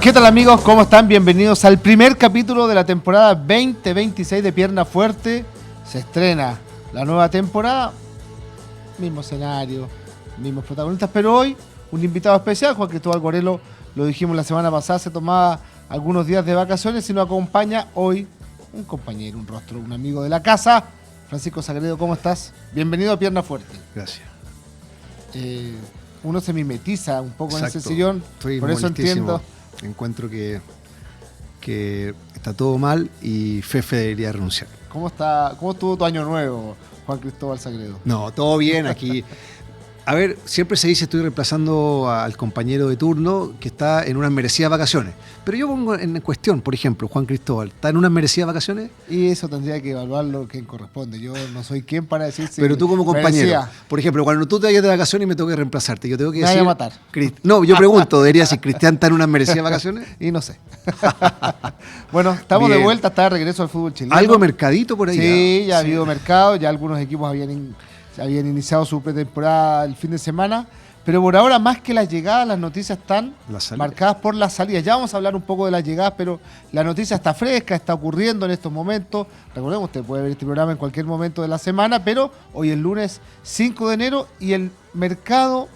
¿Qué tal, amigos? ¿Cómo están? Bienvenidos al primer capítulo de la temporada 2026 de Pierna Fuerte. Se estrena la nueva temporada, mismo escenario, mismos protagonistas, pero hoy un invitado especial, Juan Cristóbal Guarelo, lo dijimos la semana pasada, se tomaba algunos días de vacaciones y nos acompaña hoy un compañero, un rostro, un amigo de la casa, Francisco Sagredo. ¿Cómo estás? Bienvenido a Pierna Fuerte. Gracias. Uno se mimetiza un poco. Exacto. En ese sillón, estoy por eso entiendo. Encuentro que está todo mal y Fefe debería renunciar. ¿Cómo estuvo tu año nuevo, Juan Cristóbal Sagredo? No, todo bien aquí. A ver, siempre se dice estoy reemplazando al compañero de turno que está en unas merecidas vacaciones. Pero yo pongo en cuestión, por ejemplo, Juan Cristóbal, ¿está en unas merecidas vacaciones? Y eso tendría que evaluarlo quien corresponde. Yo no soy quien para decir si pero tú como compañero, merecía. Por ejemplo, cuando tú te vayas de vacaciones y me tengo que reemplazarte, yo tengo que decir... Me voy a matar. No, yo pregunto, ¿debería decir Cristian está en unas merecidas vacaciones? Y no sé. Bueno, estamos bien. De vuelta, está de regreso al fútbol chileno. ¿Algo mercadito por ahí? Sí, ya ha habido mercado, ya algunos equipos habían iniciado su pretemporada el fin de semana, pero por ahora, más que las llegadas, las noticias están marcadas por las salidas. Ya vamos a hablar un poco de las llegadas, pero la noticia está fresca, está ocurriendo en estos momentos. Recordemos, usted puede ver este programa en cualquier momento de la semana, pero hoy es lunes 5 de enero y el mercado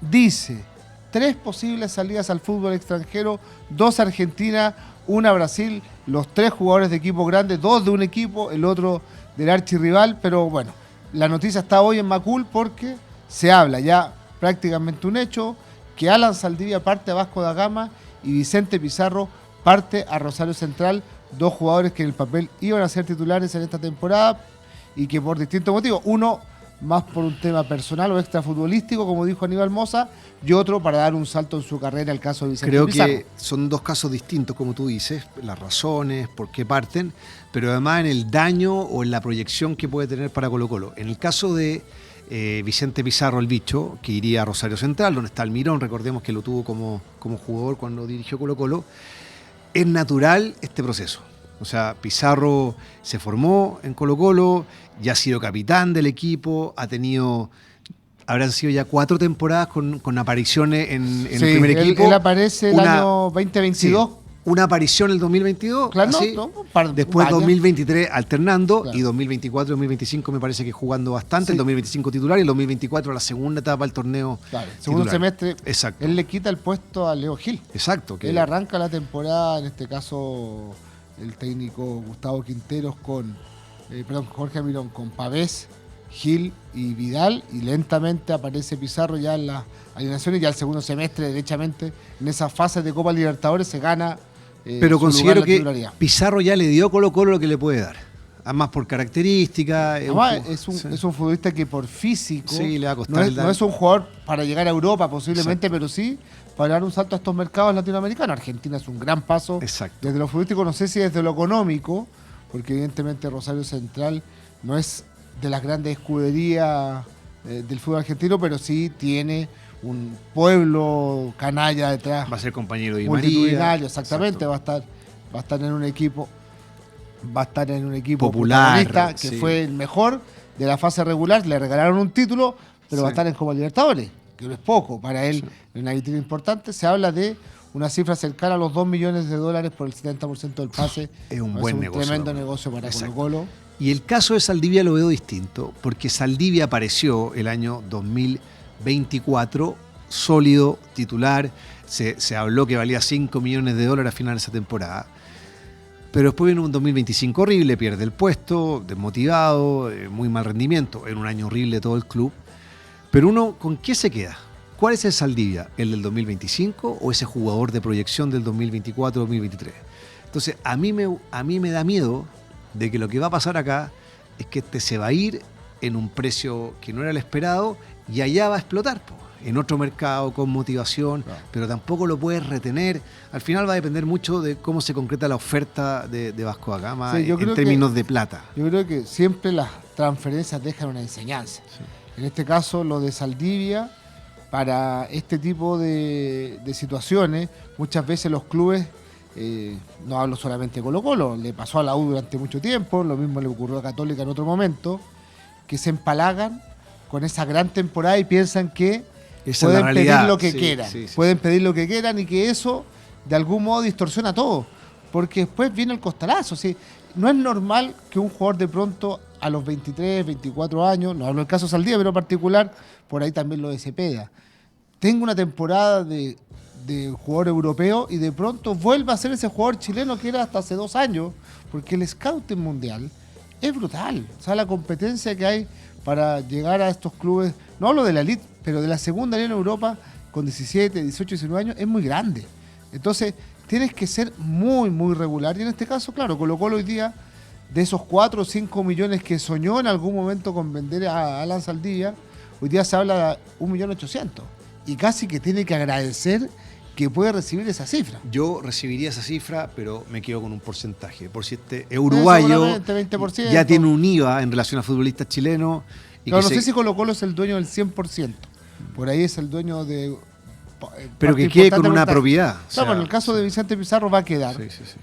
dice 3 posibles salidas al fútbol extranjero, 2 a Argentina, 1 a Brasil, los 3 jugadores de equipo grande, 2 de un equipo, el otro del archirrival, pero bueno. La noticia está hoy en Macul porque se habla ya prácticamente un hecho que Alan Saldivia parte a Vasco da Gama y Vicente Pizarro parte a Rosario Central, 2 jugadores que en el papel iban a ser titulares en esta temporada y que por distintos motivos, uno más por un tema personal o extrafutbolístico, como dijo Aníbal Mosa, y otro para dar un salto en su carrera, el caso de Vicente Pizarro. Creo que son 2 casos distintos, como tú dices, las razones, por qué parten, pero además en el daño o en la proyección que puede tener para Colo-Colo. En el caso de Vicente Pizarro, el bicho, que iría a Rosario Central, donde está Almirón, recordemos que lo tuvo como jugador cuando dirigió Colo-Colo, es natural este proceso. O sea, Pizarro se formó en Colo-Colo, ya ha sido capitán del equipo, habrán sido ya 4 temporadas con apariciones en el primer equipo. Él aparece el año 2022. Sí, una aparición en el 2022, claro, así, después 2023 alternando, claro. Y 2024-2025 me parece que jugando bastante, sí. El 2025 titular y el 2024 la segunda etapa del torneo. Claro, segundo semestre. Exacto. Él le quita el puesto a Leo Gil. Exacto. Él arranca la temporada, en este caso el técnico Gustavo Quinteros Jorge Almirón con Pavés, Gil y Vidal, y lentamente aparece Pizarro ya en las alineaciones, ya el segundo semestre derechamente en esas fases de Copa Libertadores se gana. Pero considero que Pizarro ya le dio Colo-Colo lo que le puede dar. Además por características. Es un futbolista que por físico sí, le va a costar no es un jugador para llegar a Europa posiblemente, exacto. Pero sí para dar un salto a estos mercados latinoamericanos. Argentina es un gran paso. Exacto. Desde lo futbolístico, no sé si desde lo económico, porque evidentemente Rosario Central no es de las grandes escuderías del fútbol argentino, pero sí tiene un pueblo canalla detrás. Va a ser compañero de Di María. Exactamente, va a estar en un equipo popular, que sí. Fue el mejor de la fase regular, le regalaron un título, pero sí. Va a estar en Copa Libertadores, que no es poco para él, sí. Una vitrina importante. Se habla de una cifra cercana a los $2 millones por el 70% del pase. Es un buen negocio. Tremendo negocio para Colo-Colo. Y el caso de Saldivia lo veo distinto, porque Saldivia apareció el año 2024, sólido, titular, se habló que valía $5 millones a final de esa temporada, pero después viene un 2025 horrible, pierde el puesto, desmotivado, muy mal rendimiento, en un año horrible de todo el club, pero uno, ¿con qué se queda? ¿Cuál es el Saldivia? ¿El del 2025 o ese jugador de proyección del 2024-2023? Entonces, a mí me da miedo de que lo que va a pasar acá es que se va a ir en un precio que no era el esperado y allá va a explotar, en otro mercado, con motivación, claro. Pero tampoco lo puedes retener. Al final va a depender mucho de cómo se concreta la oferta de Vasco da Gama, sí, en términos de plata. Yo creo que siempre las transferencias dejan una enseñanza. Sí. En este caso, lo de Saldivia, para este tipo de situaciones, muchas veces los clubes... no hablo solamente de Colo-Colo, le pasó a la U durante mucho tiempo, lo mismo le ocurrió a Católica en otro momento, que se empalagan con esa gran temporada y piensan que pueden pedir lo que quieran, pueden pedir lo que quieran y que eso de algún modo distorsiona todo, porque después viene el costalazo. ¿Sí? No es normal que un jugador de pronto a los 23, 24 años, no hablo del caso Saldivia, pero en particular, por ahí también lo de Cepeda, tenga una temporada de jugador europeo y de pronto vuelva a ser ese jugador chileno que era hasta hace 2 años, porque el scouting mundial es brutal. O sea, la competencia que hay para llegar a estos clubes, no hablo de la elite, pero de la segunda línea en Europa, con 17, 18, 19 años, es muy grande. Entonces, tienes que ser muy, muy regular. Y en este caso, claro, Colo-Colo hoy día, de esos 4 o 5 millones que soñó en algún momento con vender a Alan Saldivia, hoy día se habla de 1.800.000. Y casi que tiene que agradecer que puede recibir esa cifra. Yo recibiría esa cifra, pero me quedo con un porcentaje. Por si este uruguayo 20%. Ya tiene un IVA en relación a futbolistas chilenos. No sé si Colo-Colo es el dueño del 100%. Por ahí es el dueño de... Pero que quede con una propiedad. Claro, en el caso de Vicente Pizarro va a quedar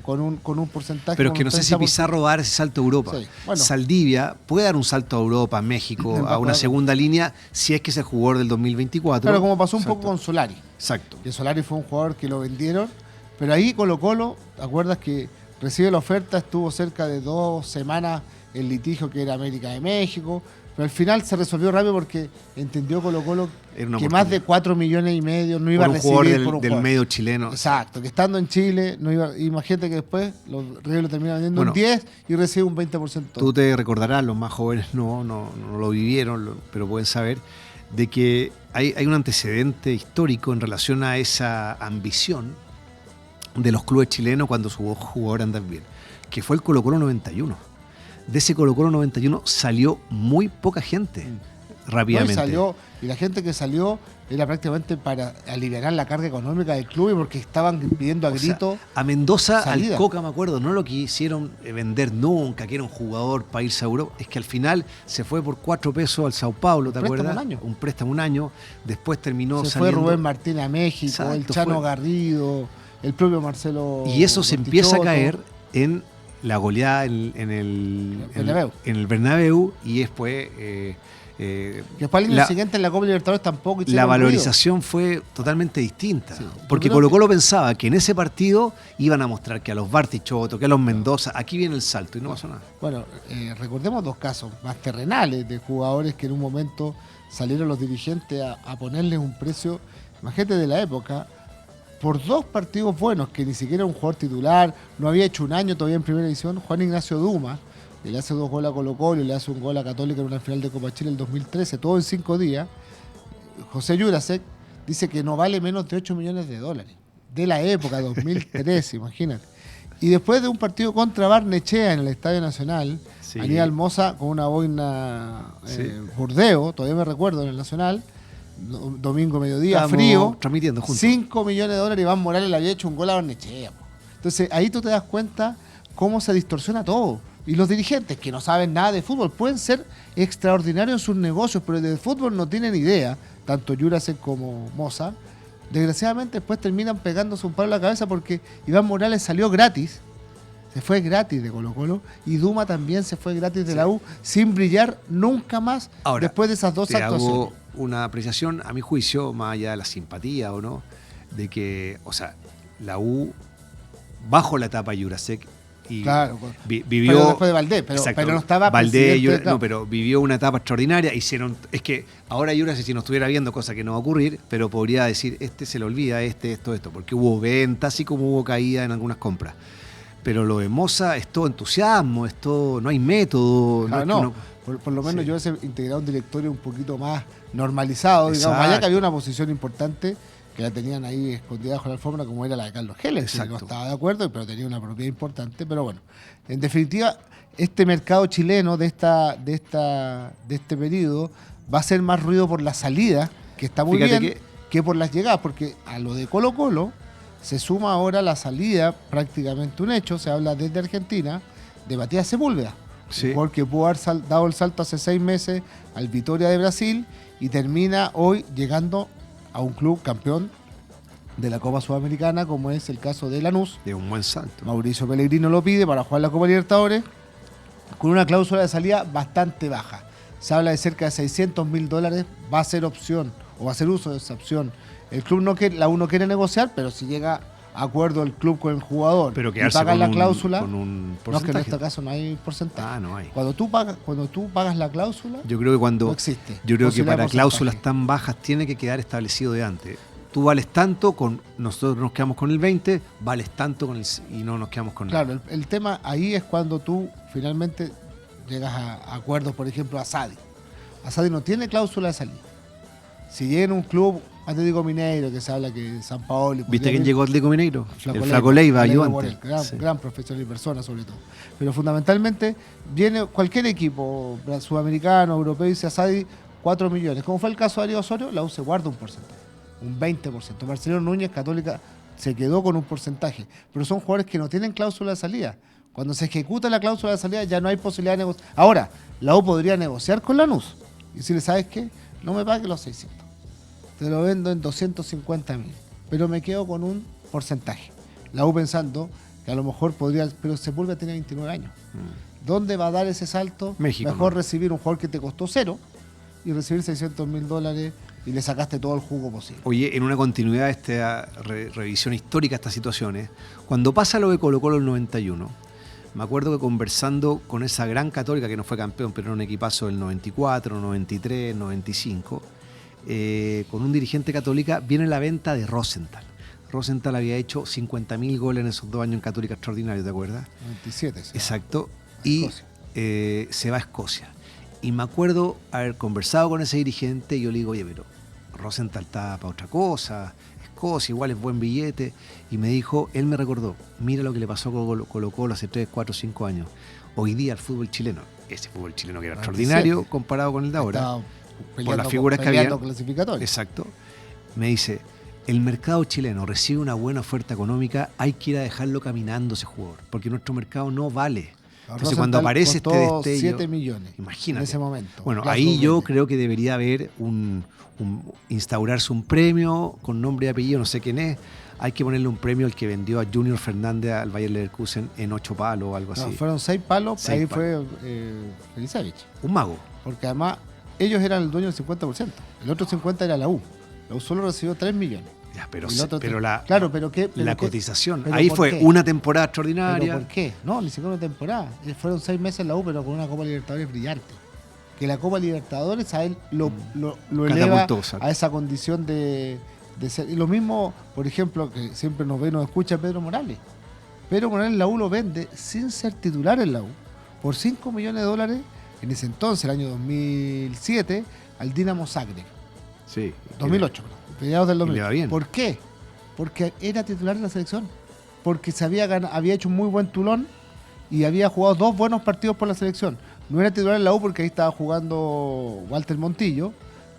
con un porcentaje. Pero es que no sé si Pizarro va a dar ese salto a Europa. Sí, bueno. Saldivia puede dar un salto a Europa, a México, a una segunda línea, si es que es el jugador del 2024. Pero como pasó un poco con Solari. Exacto. Que Solari fue un jugador que lo vendieron, pero ahí Colo-Colo, ¿te acuerdas que recibe la oferta? Estuvo cerca de 2 semanas el litigio que era América de México, pero al final se resolvió rápido porque entendió Colo-Colo que más de 4,5 millones no iba a recibir por un jugador del medio chileno. Exacto, que estando en Chile, no iba, imagínate que después los Ríos lo terminan vendiendo un 10 y recibe un 20%. Tú te recordarás, los más jóvenes no lo vivieron, pero pueden saber de que hay un antecedente histórico en relación a esa ambición de los clubes chilenos cuando sus jugadores andan bien, que fue el Colo-Colo 91. De ese Colo-Colo 91 salió muy poca gente rápidamente. Y la gente que salió era prácticamente para aliviar la carga económica del club, porque estaban pidiendo a grito. A Mendoza, salida. Al Coca, me acuerdo, no lo quisieron vender nunca, que era un jugador para irse a Europa. Es que al final se fue por 4 pesos al Sao Paulo, ¿te acuerdas? Un préstamo un año. Después terminó se saliendo. Fue Rubén Martínez a México, exacto, el Chano Garrido, el propio Marcelo. Y eso se Montichoto. Empieza a caer en la goleada en el Bernabéu y después... después al año siguiente en la Copa Libertadores tampoco. La valorización fue totalmente distinta. Sí, porque Colo-Colo pensaba que en ese partido iban a mostrar que a los Bartichotto, que a los Mendoza, aquí viene el salto y no pasó nada. Bueno, recordemos 2 casos más terrenales de jugadores que en un momento salieron los dirigentes a ponerles un precio, imagínate de la época, por 2 partidos buenos, que ni siquiera un jugador titular, no había hecho un año todavía en primera división, Juan Ignacio Duma, le hace 2 goles a Colo-Colo, le hace un gol a Católica en una final de Copa Chile el 2013, todo en 5 días. José Jurasek dice que no vale menos de $8 millones, de la época, 2013, imagínate. Y después de un partido contra Barnechea en el Estadio Nacional, Aníbal Moza con una boina burdeo, todavía me recuerdo, en el Nacional, domingo mediodía, estamos frío, transmitiendo juntos. $5 millones y Iván Morales le había hecho un gol a Barnechea. Entonces ahí tú te das cuenta cómo se distorsiona todo. Y los dirigentes que no saben nada de fútbol pueden ser extraordinarios en sus negocios, pero de fútbol no tienen idea, tanto Jurasek como Moza. Desgraciadamente después terminan pegándose un palo en la cabeza porque Iván Morales salió gratis, se fue gratis de Colo-Colo, y Duma también se fue gratis de la U, sin brillar nunca más. Ahora, después de esas 2 actuaciones. Hago una apreciación, a mi juicio, más allá de la simpatía o no, de que, o sea, la U, bajo la etapa de Jurasek, y claro, vivió pero después de Valdés, pero no estaba Valdés, no, pero vivió una etapa extraordinaria. Es que ahora Jurasek, si no estuviera viendo, cosa que no va a ocurrir, pero podría decir, se le olvida esto, porque hubo ventas, así como hubo caída en algunas compras. Pero lo de Moza es todo entusiasmo, no hay método. Claro, por lo menos yo he integrado un directorio un poquito más normalizado, digamos, allá que había una posición importante que la tenían ahí escondida bajo la alfombra, como era la de Carlos Geller, que no estaba de acuerdo, pero tenía una propiedad importante. Pero bueno, en definitiva, este mercado chileno de este periodo va a hacer más ruido por la salida, que está muy bien, que por las llegadas, porque a lo de Colo-Colo se suma ahora la salida, prácticamente un hecho, se habla desde Argentina, de Matías Sepúlveda, porque pudo haber dado el salto hace 6 meses al Vitória de Brasil y termina hoy llegando a un club campeón de la Copa Sudamericana, como es el caso de Lanús. De un buen salto. Mauricio Pellegrino lo pide para jugar la Copa Libertadores con una cláusula de salida bastante baja. Se habla de cerca de $600.000, va a ser opción, o va a ser uso de esa opción. El club la U no quiere negociar, pero si llega acuerdo el club con el jugador, pero y pagas la cláusula, con un porcentaje. No, es que en este caso no hay porcentaje. No hay. Cuando tú pagas la cláusula, yo creo que no existe. Yo creo que para cláusulas tan bajas tiene que quedar establecido de antes. Tú vales tanto, nosotros nos quedamos con el 20, vales tanto y no nos quedamos con nada. Claro, el tema ahí es cuando tú finalmente llegas a acuerdos, por ejemplo, a Sadi. A Sadi no tiene cláusula de salida. Si llega en un club Atlético Mineiro, que se habla que San Paolo... ¿Viste quién llegó a Atlético Mineiro? El Flaco Leiva, ayudante. Gran profesional y persona, sobre todo. Pero fundamentalmente viene cualquier equipo sudamericano, europeo, y dice a Sadi 4 millones. Como fue el caso de Ariel Osorio, la U se guarda un porcentaje. Un 20%. Marcelino Núñez, Católica, se quedó con un porcentaje. Pero son jugadores que no tienen cláusula de salida. Cuando se ejecuta la cláusula de salida ya no hay posibilidad de negociar. Ahora, la U podría negociar con Lanús y decirle, ¿sabes qué? No me pagues los 600. Te lo vendo en 250.000. Pero me quedo con un porcentaje. La U pensando que a lo mejor podría... Pero Sepúlveda tiene 29 años. ¿Dónde va a dar ese salto? México. Mejor recibir un jugador que te costó 0 y recibir $600.000 y le sacaste todo el jugo posible. Oye, en una continuidad de esta revisión histórica de estas situaciones, cuando pasa lo de Colo-Colo en el 91, me acuerdo que conversando con esa gran Católica, que no fue campeón, pero era un equipazo del 94, 93, 95, con un dirigente Católica, viene la venta de Rosenthal. Rosenthal había hecho 50.000 goles en esos 2 años en Católica extraordinario, ¿te acuerdas? 97, sí. Exacto. Y se va a Escocia. Y me acuerdo haber conversado con ese dirigente y yo le digo, oye, pero Rosenthal está para otra cosa, Escocia, igual es buen billete. Y me dijo, él me recordó, mira lo que le pasó a Colo-Colo hace 3, 4, 5 años. Hoy día el fútbol chileno, ese fútbol chileno que era extraordinario comparado con el de ahora, por las figuras que había. Exacto. Me dice, el mercado chileno recibe una buena oferta económica, hay que ir a dejarlo caminando ese jugador, porque nuestro mercado no vale. Entonces cuando aparece este destello, 7 millones imagínate. En ese momento. Bueno, ahí yo creo que debería haber instaurarse un premio con nombre y apellido, no sé quién es. Hay que ponerle un premio al que vendió a Junior Fernández al Bayer Leverkusen en 8 palos o algo así. Fueron 6 palos, ahí fue Felicevich. Un mago. Porque además ellos eran el dueño del 50%. El otro 50% era la U. La U solo recibió 3 millones. Ya, pero la cotización. Ahí fue una temporada extraordinaria. ¿Pero por qué? No, ni siquiera una temporera. Fueron 6 meses en la U, pero con una Copa Libertadores brillante. Que la Copa Libertadores a él lo eleva a esa condición de ser. Y lo mismo, por ejemplo, que siempre nos ve y nos escucha Pedro Morales. Pedro Morales la U lo vende sin ser titular en la U por $5 millones en ese entonces, el año 2007, al Dinamo Zagreb. Sí. 2008, mediados del 2008. Bien. ¿Por qué? Porque era titular en la selección. Porque había hecho un muy buen Tulón y había jugado 2 buenos partidos por la selección. No era titular en la U porque ahí estaba jugando Walter Montillo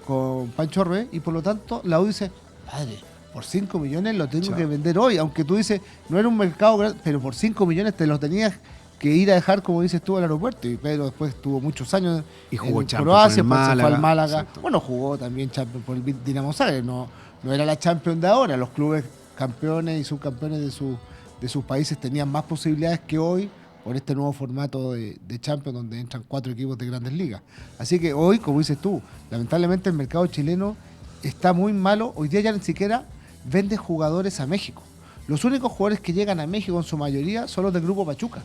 con Pancho Ruiz y por lo tanto la U dice, padre, por 5 millones lo tengo que vender hoy. Aunque tú dices, no era un mercado grande, pero por 5 millones te lo tenías que ir a dejar, como dices tú, al aeropuerto. Y Pedro después tuvo muchos años y jugó en Croacia, pues se fue al Málaga. Exacto. Bueno, jugó también Champions por el Dinamo Zagreb, no era la Champions de ahora. Los clubes campeones y subcampeones de sus países tenían más posibilidades que hoy por este nuevo formato de Champions, donde entran 4 equipos de grandes ligas. Así que hoy, como dices tú, lamentablemente el mercado chileno está muy malo. Hoy día ya ni siquiera vende jugadores a México. Los únicos jugadores que llegan a México en su mayoría son los del Grupo Pachuca.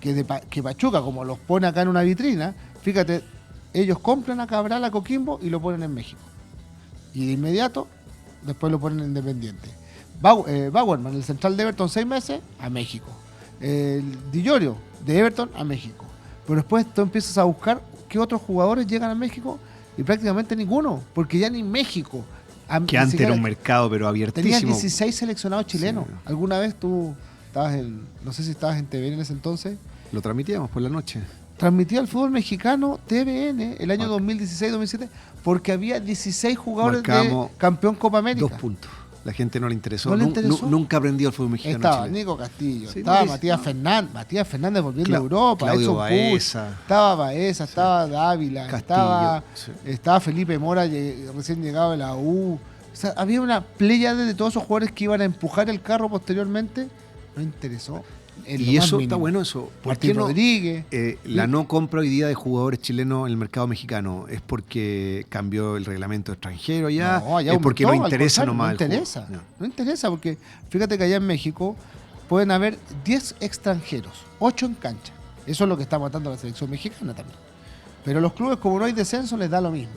Que Pachuca, como los pone acá en una vitrina, fíjate, ellos compran a Cabral, a Coquimbo y lo ponen en México. Y de inmediato, después lo ponen en Independiente. Bauerman, el central de Everton, 6 meses, a México. El Di Llorio, de Everton, a México. Pero después tú empiezas a buscar qué otros jugadores llegan a México y prácticamente ninguno, porque ya ni México. Que antes era un mercado, pero abiertísimo. Tenías 16 seleccionados chilenos. Sí. ¿Alguna vez tú no sé si estabas en TVN en ese entonces? Lo transmitíamos por la noche. Transmitía el fútbol mexicano TVN el año 2016-2017 porque había 16 jugadores de campeón Copa América. 2 puntos. La gente no le interesó. Nunca aprendió el fútbol mexicano. Estaba Nico Castillo, estaba Matías Fernández volviendo a Europa. Claudio Baeza. Estaba Baeza, estaba Dávila, estaba Felipe Mora, recién llegado de la U. O sea, había una pléyade de todos esos jugadores que iban a empujar el carro posteriormente. No interesó. Y eso está bueno, eso. Martín Rodríguez. La no compra hoy día de jugadores chilenos en el mercado mexicano es porque cambió el reglamento extranjero allá. No, allá es porque no interesa nomás. No interesa, porque fíjate que allá en México pueden haber 10 extranjeros, 8 en cancha. Eso es lo que está matando a la selección mexicana también. Pero los clubes, como no hay descenso, les da lo mismo.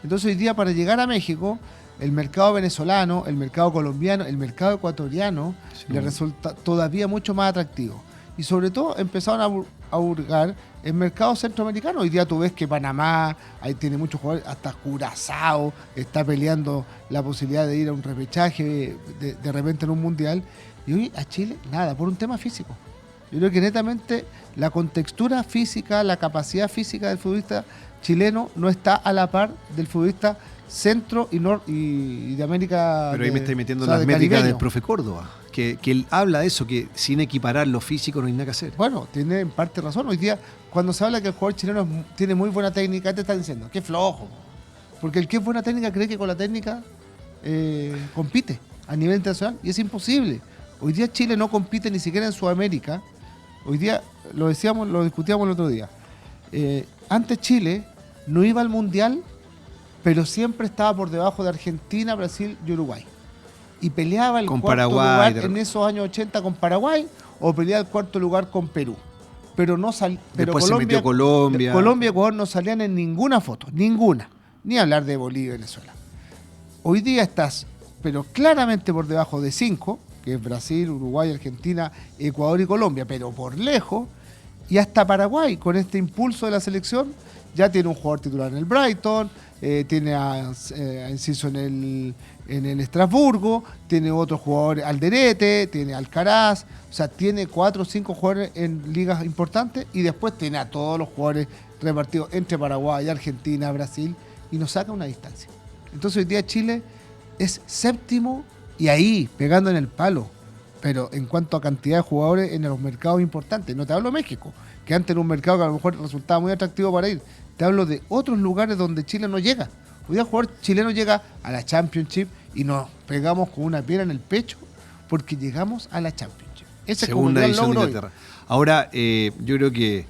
Entonces hoy día, para llegar a México, el mercado venezolano, el mercado colombiano, el mercado ecuatoriano le resulta todavía mucho más atractivo. Y sobre todo empezaron a hurgar el mercado centroamericano. Hoy día tú ves que Panamá, ahí tiene muchos jugadores, hasta Curazao está peleando la posibilidad de ir a un repechaje de repente en un mundial. Y hoy a Chile, nada, por un tema físico. Yo creo que netamente la contextura física, la capacidad física del futbolista chileno no está a la par del futbolista centro y de América. Pero ahí me estáis metiendo las métricas del profe Córdoba, que él habla de eso, que sin equiparar lo físico no hay nada que hacer. Bueno, tiene en parte razón. Hoy día, cuando se habla que el jugador chileno tiene muy buena técnica, te están diciendo, qué flojo. Porque el que es buena técnica cree que con la técnica compite a nivel internacional, y es imposible. Hoy día Chile no compite ni siquiera en Sudamérica. Hoy día, lo discutíamos el otro día. Antes Chile no iba al Mundial, pero siempre estaba por debajo de Argentina, Brasil y Uruguay. Y peleaba el con cuarto Paraguay, lugar en esos años 80 con Paraguay, o peleaba el cuarto lugar con Perú. Pero no pero después se metió Colombia. Colombia y Ecuador no salían en ninguna foto, ninguna. Ni hablar de Bolivia y Venezuela. Hoy día estás, pero claramente por debajo de 5, que es Brasil, Uruguay, Argentina, Ecuador y Colombia, pero por lejos. Y hasta Paraguay, con este impulso de la selección, ya tiene un jugador titular en el Brighton, tiene a Enciso en el Estrasburgo, tiene otro jugador Alderete, tiene Alcaraz, o sea, tiene 4 o 5 jugadores en ligas importantes, y después tiene a todos los jugadores repartidos entre Paraguay, Argentina, Brasil, y nos saca una distancia. Entonces hoy día Chile es séptimo y ahí, pegando en el palo. Pero en cuanto a cantidad de jugadores en los mercados importantes, no te hablo de México, que antes era un mercado que a lo mejor resultaba muy atractivo para ir. Te hablo de otros lugares donde Chile no llega. Hoy día el jugador chileno llega a la Championship y nos pegamos con una piedra en el pecho porque llegamos a la Championship. Ese es como el gran logro hoy. Ahora, yo creo que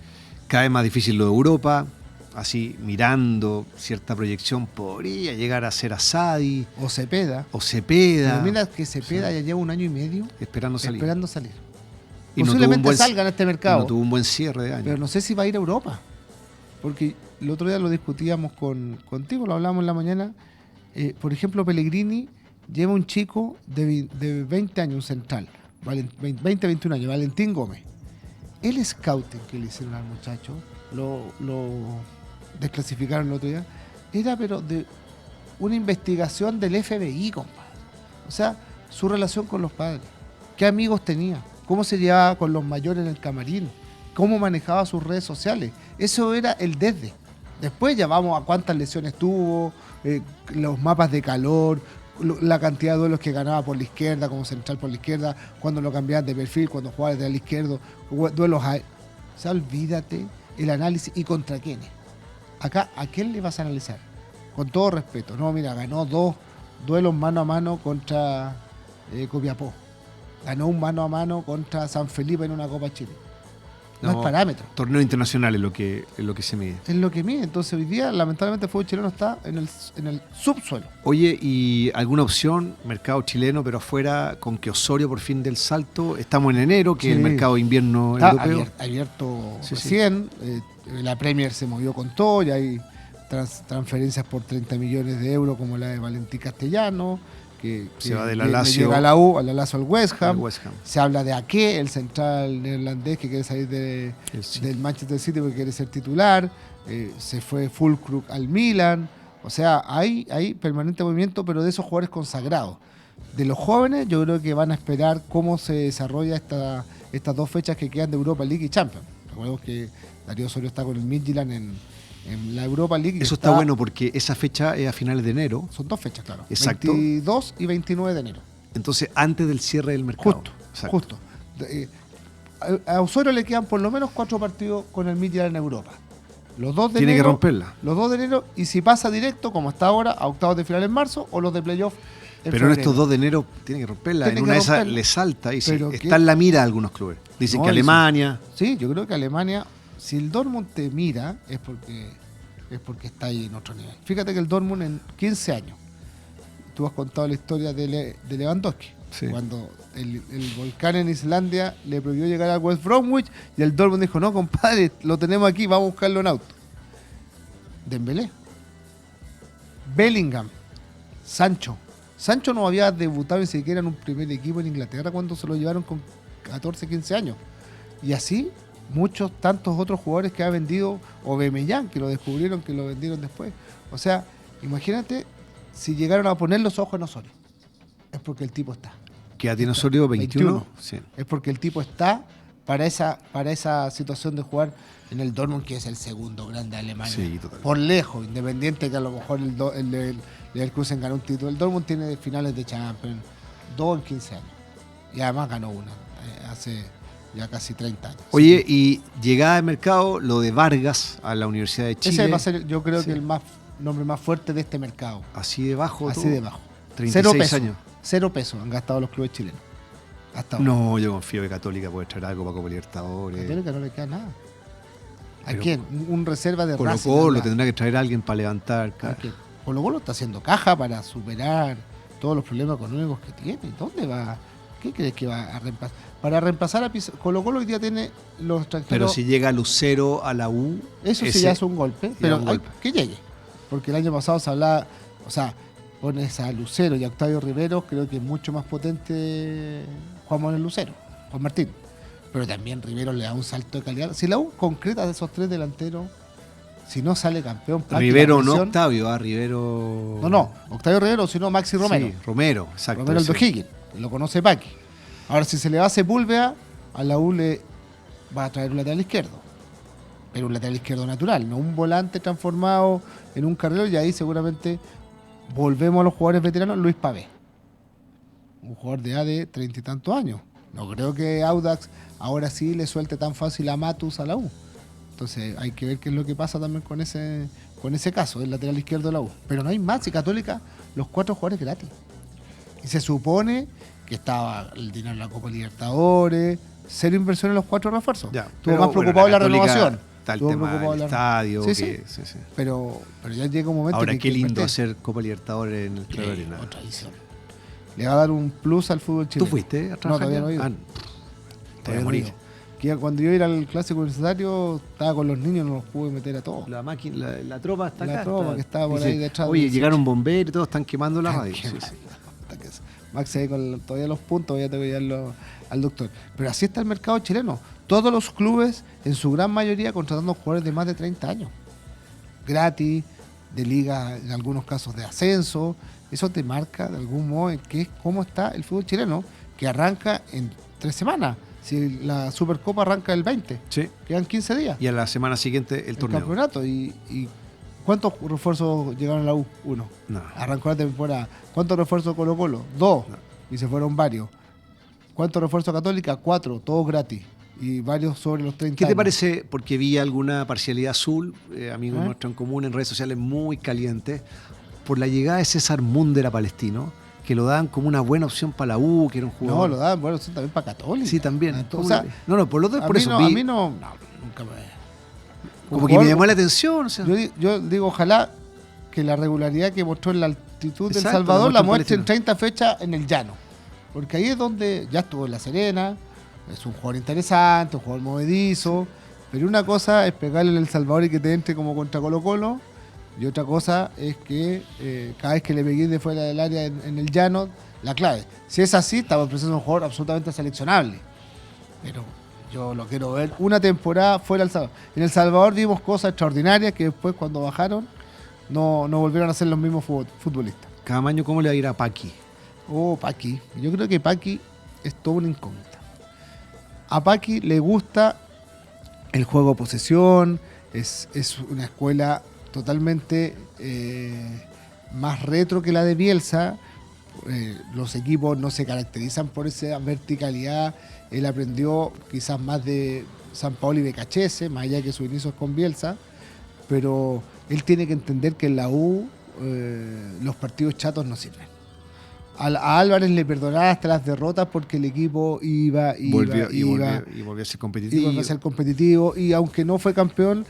cada vez más difícil lo de Europa. Así, mirando cierta proyección, podría llegar a ser Asadi. O Cepeda. Pero mira que Cepeda ya lleva 1 año y medio esperando salir. Y posiblemente salga en este mercado. No tuvo un buen cierre de año. Pero no sé si va a ir a Europa. Porque el otro día lo discutíamos contigo, lo hablábamos en la mañana. Por ejemplo, Pellegrini lleva un chico de 20 años, un central. 20-21 años, Valentín Gómez. El scouting que le hicieron al muchacho, lo desclasificaron el otro día, era pero de una investigación del FBI, compadre. O sea, su relación con los padres, qué amigos tenía, cómo se llevaba con los mayores en el camarín, cómo manejaba sus redes sociales. Eso era el desde. Después ya vamos a cuántas lesiones tuvo, los mapas de calor, la cantidad de duelos que ganaba por la izquierda, como central por la izquierda, cuando lo cambiaban de perfil, cuando jugaba desde el izquierdo, duelos a... O sea, olvídate el análisis y contra quiénes. Acá, ¿a quién le vas a analizar? Con todo respeto. No, mira, ganó 2 duelos mano a mano contra Copiapó. Ganó un mano a mano contra San Felipe en una Copa Chile. No es parámetro. Torneo internacional es lo que se mide. Es lo que mide. Entonces hoy día, lamentablemente, el fútbol chileno está en el subsuelo. Oye, ¿y alguna opción? Mercado chileno, pero afuera, con que Osorio por fin del salto. Estamos en enero, que es el mercado de invierno está europeo. Abierto recién. La Premier se movió con todo. Y hay transferencias por 30 millones de euros, como la de Valentín Castellano. Que se va de la Lazio, llega a la U, al Lazio al West Ham. Se habla de Ake, el central neerlandés que quiere salir del Manchester City porque quiere ser titular. Se fue Fulkrug al Milan. O sea, hay permanente movimiento, pero de esos jugadores consagrados. De los jóvenes, yo creo que van a esperar cómo se desarrolla estas 2 fechas que quedan de Europa League y Champions. Recordemos que Darío Osorio está con el Midtjylland en la Europa League. Eso está bueno porque esa fecha es a finales de enero. Son 2 fechas, claro. Exacto. 22 y 29 de enero. Entonces, antes del cierre del mercado. Justo. A Osorio le quedan por lo menos 4 partidos con el Midtjylland en Europa. Los 2 de Tiene enero, que romperla. Los 2 de enero, y si pasa directo, como está ahora, a octavos de final en marzo, o los de playoff Pero en estos 2 de enero tiene que romperla. En una de esas le salta y está en la mira de algunos clubes. Dicen que Alemania. Sí, yo creo que Alemania, si el Dortmund te mira, es porque está ahí en otro nivel. Fíjate que el Dortmund en 15 años, tú has contado la historia de Lewandowski. Sí. Cuando el volcán en Islandia le prohibió llegar al West Bromwich y el Dortmund dijo, no, compadre, lo tenemos aquí, vamos a buscarlo en auto. Dembélé, Bellingham, Sancho no había debutado ni siquiera en un primer equipo en Inglaterra cuando se lo llevaron con 14, 15 años. Y así muchos, tantos otros jugadores que ha vendido, o Aubameyang, que lo descubrieron, que lo vendieron después. O sea, imagínate si llegaron a poner los ojos en Osorio. Es porque el tipo está. ¿Qué edad tiene Osorio? 21. Sí. Es porque el tipo está para esa situación de jugar en el Dortmund, que es el segundo grande de Alemania. Sí, por lejos, independiente que a lo mejor el Leverkusen ganó un título. El Dortmund tiene finales de Champions, 2 en 15 años. Y además ganó una hace ya casi 30 años. Oye, y llegada de mercado, lo de Vargas a la Universidad de Chile. Ese va a ser, yo creo que el nombre más fuerte de este mercado. Así de bajo. Así de bajo. 36 años. 0 pesos han gastado los clubes chilenos. Hasta ahora. No, yo confío que Católica puede traer algo para Copa Libertadores. Católica no le queda nada. ¿A quién? Un reserva de Racing. Colo-Colo tendrá que traer a alguien para levantar. Colo-Colo está haciendo caja para superar todos los problemas económicos que tiene. ¿Dónde va? ¿Qué crees que va a reemplazar? Para reemplazar a Colo-Colo hoy día tiene los extranjeros. Pero si llega Lucero a la U. Eso sí ya es un golpe. Pero que llegue. Porque el año pasado se hablaba. O sea, pones a Lucero y a Octavio Rivero, creo que es mucho más potente Juan Manuel Lucero, Juan Martín. Pero también Rivero le da un salto de calidad. Si la U concreta de esos 3 delanteros, si no sale campeón. Rivero no Octavio, Rivero. No, Octavio Rivero, sino Maxi Romero. Sí, Romero, exacto. Romero el de O'Higgins, lo conoce Paqui. Ahora, si se le va a Sepúlveda, a la U le va a traer un lateral izquierdo. Pero un lateral izquierdo natural, no un volante transformado en un carrilero, y ahí seguramente volvemos a los jugadores veteranos. Luis Pavé, un jugador de edad de 30 y tantos años. No creo que Audax ahora sí le suelte tan fácil a Matus a la U. Entonces hay que ver qué es lo que pasa también con ese caso, el lateral izquierdo de la U. Pero no hay más, y Católica, los 4 jugadores gratis. Y se supone que estaba el dinero en la Copa Libertadores, 0 inversión en los 4 refuerzos. Estuvo más preocupado en la renovación. Está el tema del estadio. Sí. Pero ya llega un momento. Ahora, qué lindo hacer Copa Libertadores en el Estadio Arena. Otra edición. Le va a dar un plus al fútbol chileno. ¿Tú fuiste a trabajar? No, todavía no he ido. Todavía no he ido. Que cuando yo iba al clásico universitario, estaba con los niños, no los pude meter a todos. La máquina, la tropa está acá. La tropa que estaba por ahí detrás. Oye, llegaron bomberos y todos están quemando la radio. Max ahí con todavía los puntos, voy a llevarlo al doctor. Pero así está el mercado chileno. Todos los clubes, en su gran mayoría, contratando jugadores de más de 30 años. Gratis, de liga, en algunos casos de ascenso. Eso te marca de algún modo cómo está el fútbol chileno, que arranca en 3 semanas. Si la Supercopa arranca el 20, quedan 15 días. Y a la semana siguiente el torneo. Campeonato. ¿Y cuántos refuerzos llegaron a la U? 1. No. Arrancó la temporada. ¿Cuántos refuerzos Colo-Colo? 2. No. Y se fueron varios. ¿Cuántos refuerzos Católica? 4, todos gratis. Y varios sobre los 30 ¿Qué te años. parece? Porque vi alguna parcialidad azul, amigos nuestros en común, en redes sociales muy calientes, por la llegada de César Munder a Palestino, que lo daban como una buena opción para la U, que era un jugador. No, lo daban buena opción también para Católica. Sí, también. O sea, por los dos, por eso. A mí no, nunca me... Como que me llamó la atención. O sea. Yo digo, ojalá que la regularidad que mostró en la altitud del Salvador la muestre en 30 fechas en el llano. Porque ahí es donde ya estuvo en La Serena, es un jugador interesante, un jugador movedizo, pero una cosa es pegarle en El Salvador y que te entre como contra Colo-Colo, y otra cosa es que cada vez que le pegué de fuera del área en el llano, la clave. Si es así, estamos presentando un jugador absolutamente seleccionable. Pero yo lo quiero ver una temporada fuera del Salvador. En El Salvador vimos cosas extraordinarias que después, cuando bajaron, no volvieron a ser los mismos futbolistas. Camaño, ¿cómo le va a ir a Paqui? Paqui. Yo creo que Paqui es toda una incógnita. A Paqui le gusta el juego de posesión, es una escuela totalmente más retro que la de Bielsa. Los equipos no se caracterizan por esa verticalidad. Él aprendió quizás más de San Paolo y Becachese, más allá que sus inicios con Bielsa, pero él tiene que entender que en la U los partidos chatos no sirven. a Álvarez le perdonaba hasta las derrotas porque el equipo volvió a ser competitivo. Y volvió a ser competitivo. Y aunque no fue campeón,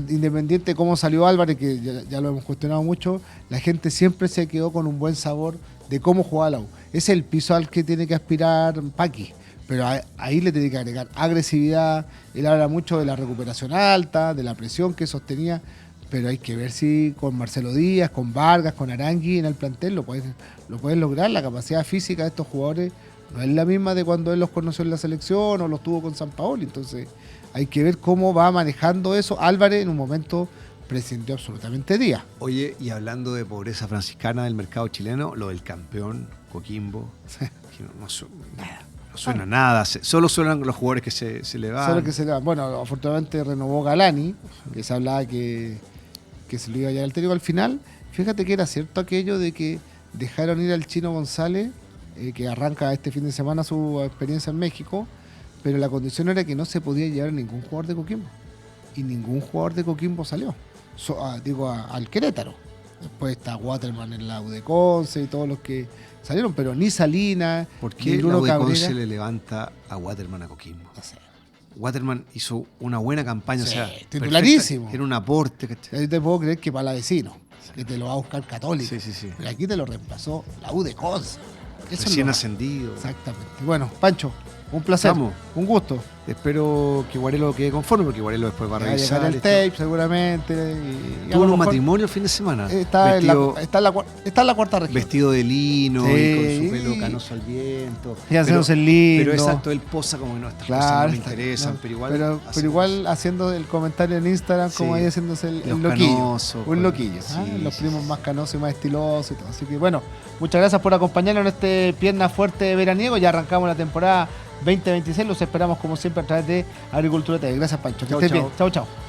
independiente de cómo salió Álvarez, que ya lo hemos cuestionado mucho, la gente siempre se quedó con un buen sabor de cómo jugaba la U. Ese es el piso al que tiene que aspirar Paqui. Pero ahí le tiene que agregar agresividad. Él habla mucho de la recuperación alta, de la presión que sostenía, pero hay que ver si con Marcelo Díaz, con Vargas, con Arangui en el plantel lo pueden lograr. La capacidad física de estos jugadores no es la misma de cuando él los conoció en la selección o los tuvo con Sampaoli. Entonces hay que ver cómo va manejando eso. Álvarez en un momento prescindió absolutamente Díaz. Oye, y hablando de pobreza franciscana del mercado chileno, lo del campeón Coquimbo, que no suena nada, solo suenan los jugadores que se le van. Solo que se le van. Bueno, afortunadamente renovó Galani, que se hablaba que se lo iba a llevar al técnico al final. Fíjate que era cierto aquello de que dejaron ir al Chino González, que arranca este fin de semana su experiencia en México, pero la condición era que no se podía llevar ningún jugador de Coquimbo. Y ningún jugador de Coquimbo salió. Al Querétaro. Después está Waterman en la U de Conce y todos los que salieron, pero ni Salinas, ¿por qué ni Bruno la U de Cabrera Conce le levanta a Waterman a Coquimbo? No sé. Waterman hizo una buena campaña, Sí, o sea, titularísimo. Perfecta, era un aporte. ¿Cachai? Yo te puedo creer que Palavecino, que te lo va a buscar Católica. Sí. Pero aquí te lo reemplazó la U de Conce. Recién ascendido. Exactamente. Bueno, Pancho, un placer. Vamos. Un gusto. Espero que Guarelo quede conforme, porque Guarelo después va a revisar. Va a llegar el tape seguramente. Tuvo un matrimonio el fin de semana. Está en la cuarta región. Vestido de lino sí, y con su pelo canoso al viento. Y haciéndose el lindo. Pero exacto, él posa como que no, estas cosas no me interesan, pero igual. Pero igual haciendo el comentario en Instagram, como ahí haciéndose el loquillo. Canoso, un loquillo. Los primos más canosos y más estilosos y todo. Así que bueno, muchas gracias por acompañarnos en este Pierna Fuerte veraniego. Ya arrancamos la temporada 2026, los esperamos como siempre a través de Agricultura TV. Gracias, Pancho. Que estés bien. Chao, chao.